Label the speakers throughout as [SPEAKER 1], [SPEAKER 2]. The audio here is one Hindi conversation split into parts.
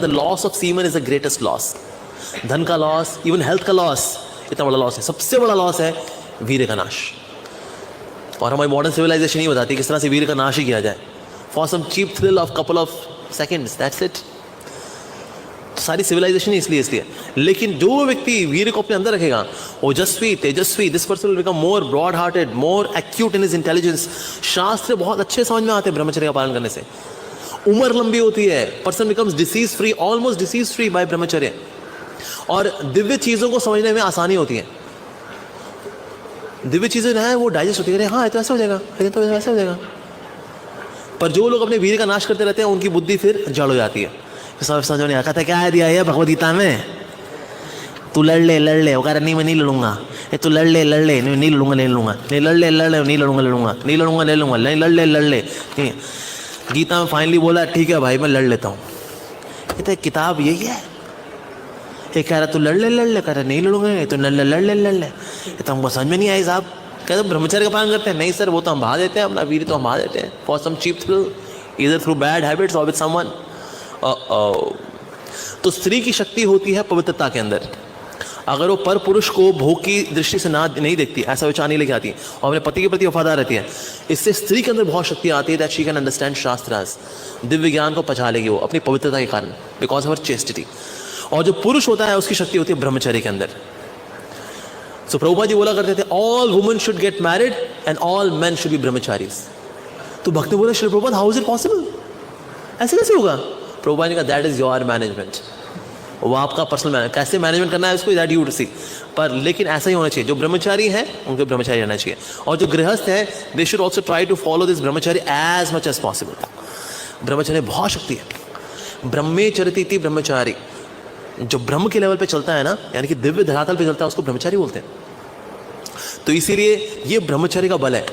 [SPEAKER 1] The loss of semen is the greatest loss. धन का लॉस, इवन हेल्थ का लॉस, इतना बड़ा लॉस है. सबसे बड़ा लॉस है वीर्य का नाश. और हमारी मॉडर्न सिविलाइजेशन ही बताती है किस तरह से वीर्य का नाश ही किया जाए. For some cheap thrill of couple of seconds, that's it. सारी सिविलाइजेशन ही इसलिए. लेकिन जो व्यक्ति वीर्य को अपने अंदर रखेगा, ओजस्वी, तेजस्वी, this person will become more broad hearted, more acute in his intelligence. शास्त्र बहुत अच्छे समझ में आते हैं ब्रह्मचर्य का पालन करने से. उम्र लंबी होती है. Person becomes disease free, almost disease free by brahmacharya. और दिव्य चीजों को समझने में आसानी होती है. दिव्य चीजें है वो डाइजेस्ट होती है. हाँ, तो ऐसा हो जाएगा, तो ऐसा हो जाएगा. पर जो लोग अपने वीर्य का नाश करते रहते हैं, उनकी बुद्धि फिर जड़ हो जाती है. सब समझ नहीं आता था क्या है दिया है भगवद गीता में. तू लड़ ले, वो कह रहा नहीं मैं नहीं लड़ूंगा. तू लड़ ले नहीं लड़ूंगा, नहीं लड़ ले नहीं लड़ूंगा. लड़ ले. गीता में फाइनली बोला ठीक है भाई मैं लड़ लेता हूँ. कहते किताब यही है. ये कह रहा तू लड़ ले, कह रहा नहीं लड़ूंगा. तो लड़ ले. तो हमको समझ में नहीं आई साहब. कहते ब्रह्मचर्य का पालन करते हैं. नहीं सर, वो तो हम बहा देते हैं अपना वीर्य, तो हम बहा देते हैं for some cheap thrill, either through bad habits और विद समवन. तो स्त्री की शक्ति होती है पवित्रता के अंदर. अगर वो पर पुरुष को भोग की दृष्टि से नहीं देखती, ऐसा विचार नहीं लेके आती और अपने पति के प्रति वफादार रहती है, इससे स्त्री के अंदर बहुत शक्ति आती है. That she can understand shastras. Divya ज्ञान को पचा लेगी वो अपनी पवित्रता के कारण, बिकॉज ऑफ हर चेस्टिटी. और जो पुरुष होता है उसकी शक्ति होती है ब्रह्मचर्य के अंदर. सो प्रभुपाद जी बोला करते थे all women should get married and all man should be brahmacharis. तो भक्त ने बोला Shri Prabhupada how is it possible, ऐसे कैसे होगा? प्रभुपाद जी का दैट इज योर मैनेजमेंट. वो आपका पर्सनल मैनेज, कैसे मैनेजमेंट करना है उसको दैट यू सी. पर लेकिन ऐसा ही होना चाहिए. जो ब्रह्मचारी है उनको ब्रह्मचारी रहना चाहिए. और जो गृहस्थ है they should also try to follow this brahmachari as much as possible. ब्रह्मचर्य बहुत शक्ति है. ब्रह्मे चरती ब्रह्मचारी. जो ब्रह्म के लेवल पे चलता है ना, यानी कि दिव्य धरातल पे चलता है, उसको ब्रह्मचारी बोलते हैं. तो इसीलिए ये ब्रह्मचर्य का बल है.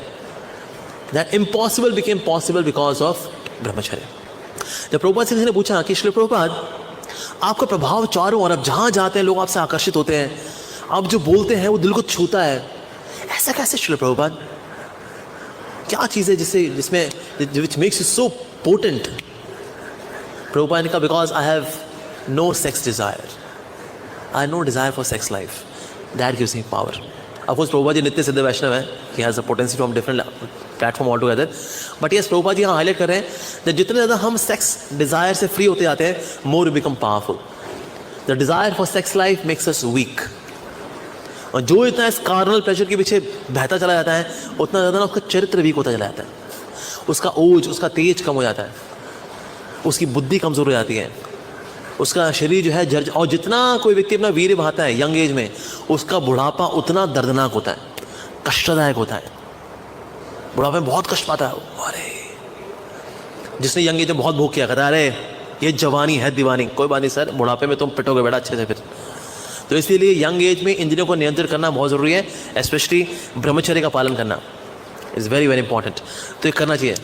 [SPEAKER 1] That impossible became possible because of ब्रह्मचर्य. जब प्रभुपाद से किसी ने पूछा कि श्री प्रभुपाद आपका प्रभाव चारों ओर, अब जहां जाते हैं लोग आपसे आकर्षित होते हैं, आप जो बोलते हैं वो दिल को छूता है, ऐसा कैसे श्री प्रभुपाद? क्या चीज है जिसमें which makes you so potent? Prabhupada ने कहा because I have no sex desire. I have no desire for sex life. That gives me power. Of course, Prabhupada ji नित्य सिद्ध वैष्णव है. He has a potency from different platform altogether. But yes, Prabhupada जी यहाँ हाईलाइट कर रहे हैं कि जितने ज़्यादा हम सेक्स डिज़ायर से फ्री होते जाते हैं, more we become powerful. The desire for sex life makes us weak. और जो इतना इस कार्नल प्लेजर के पीछे बहता चला जाता है, उतना ज़्यादा ना उसका चरित्र वीक होता चला जाता है. उसका ओज, उसका तेज कम हो जाता है, उसकी बुद्धि कमज़ोर हो जाती है, उसका शरीर जो है जर्ज. और जितना कोई व्यक्ति अपना वीर्य बहाता है यंग एज में, उसका बुढ़ापा उतना दर्दनाक होता है, कष्टदायक होता है. बुढ़ापे में बहुत कष्ट पाता है. अरे जिसने यंग एज में बहुत भोग किया, कहता है अरे ये जवानी है दीवानी. कोई बात नहीं सर, बुढ़ापे में तुम पिटोगे बेटा अच्छे से फिर. तो इसीलिए यंग एज में इंद्रियों को नियंत्रित करना बहुत ज़रूरी है. स्पेशली ब्रह्मचर्य का पालन करना इज़ वेरी वेरी इंपॉर्टेंट. तो ये करना चाहिए.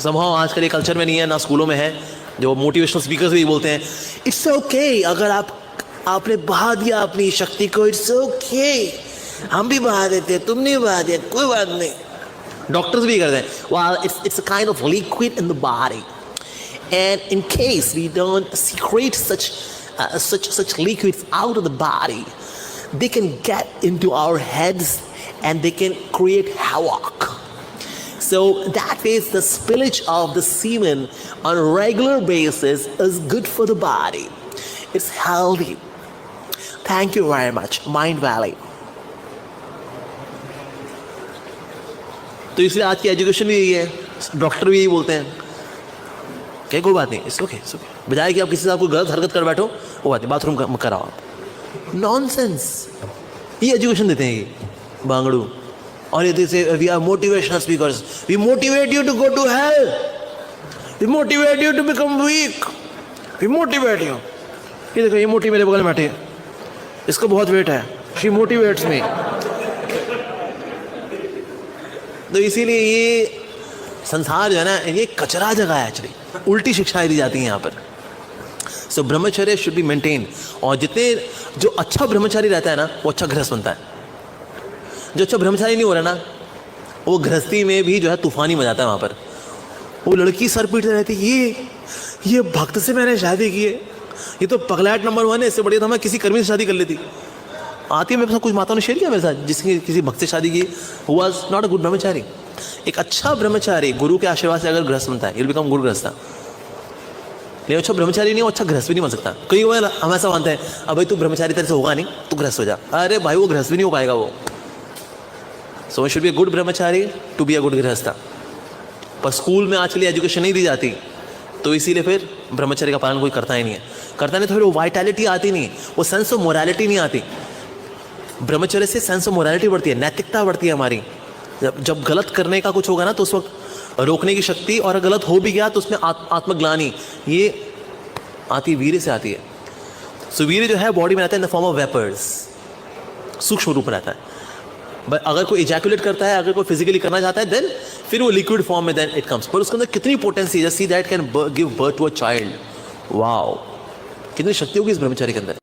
[SPEAKER 1] समहाउ आजकल ये कल्चर में नहीं है, ना स्कूलों में है. जो मोटिवेशनल स्पीकर्स भी बोलते हैं इट्स ओके, अगर आपने बहा दिया अपनी शक्ति को, इट्स ओके, हम भी बहा देते हैं, तुम नहीं बहा दिया, कोई बात नहीं. डॉक्टर्स भी करते हैं. well it's a kind of liquid in the body, and in case we don't secrete such liquids out of the body, they can get into our heads and they can create havoc. So that is the spillage of the semen on a regular basis is good for the body. It's healthy. Thank you very much, Mind Valley. तो इसलिए आज की एजुकेशन भी यही है, डॉक्टर भी यही बोलते हैं. क्या कोई बात नहीं, इट्स ओके. बजाय कि आप किसी से आपको गलत हरकत कर बैठो, वो बात नहीं, बाथरूम कराओ आप. नॉनसेंस. ये एजुकेशन देते हैं ये बांगड़ू. और ये say we are motivational speakers, we motivate you to go to hell, we motivate you to become weak, we motivate you. ये देखो ये मोटी मेरे बगल में बैठी है, इसको बहुत वेट है, शी मोटिवेट्स मी. तो इसीलिए ये संसार जो है ना, ये कचरा जगह है एक्चुअली. उल्टी शिक्षाएं दी जाती हैं यहाँ पर. सो ब्रह्मचर्य शुड बी मेंटेन. और जितने जो अच्छा ब्रह्मचारी रहता है ना, वो अच्छा गृहस्थ बनता है. जो अच्छा ब्रह्मचारी नहीं हो रहा ना, वो गृहस्थी में भी जो है तूफानी मचाता है. वहाँ पर वो लड़की सर पीटते रहती, ये भक्त से मैंने शादी की है, ये तो पगलाट नंबर 1 है, इससे बढ़िया था मैं किसी कर्मी से शादी कर लेती। आती है मेरे पास, कुछ माताओं ने शेयर किया मेरे साथ जिसकी किसी भक्त से शादी की, who was not a good ब्रह्मचारी। एक अच्छा ब्रह्मचारी गुरु के आशीर्वाद से अगर गृहस्थ बनता है, विल बिकम गुरु गृहस्थ। लेकिन अच्छा ब्रह्मचारी नहीं हो, अच्छा गृहस्थ भी नहीं बन सकता। कई बार हम ऐसा मानते हैं, अब भाई तू ब्रह्मचारी तरह से होगा नहीं, तू गृहस्थ हो जा। अरे भाई वो गृहस्थ भी नहीं हो पाएगा वो। So should be a good Brahmachari to be a good गृहस्थ। पर स्कूल में आजकल एजुकेशन नहीं दी जाती, तो इसीलिए फिर ब्रह्मचर्य का पालन कोई करता ही नहीं है। करता नहीं तो फिर वो वाइटैलिटी आती नहीं, वो सेंस ऑफ मोरालिटी नहीं आती। ब्रह्मचर्य से सेंस ऑफ मोरालिटी बढ़ती है, नैतिकता बढ़ती है हमारी। जब गलत करने का कुछ होगा ना, तो उस वक्त रोकने की शक्ति, और अगर गलत हो भी गया तो उसमें आत्मग्लानी ये आती वीर्य से आती है। सो वीर्य जो है बॉडी में रहता है in the form of vapours, सूक्ष्म रूप में रहता है। बट अगर कोई इजैकुलेट करता है, अगर कोई फिजिकली करना चाहता है, देन फिर वो लिक्विड फॉर्म में देन इट कम्स। पर उसके अंदर कितनी पोटेंसी है, just see that can give birth to a child. Wow, कितनी शक्ति होगी इस ब्रह्मचारी के अंदर।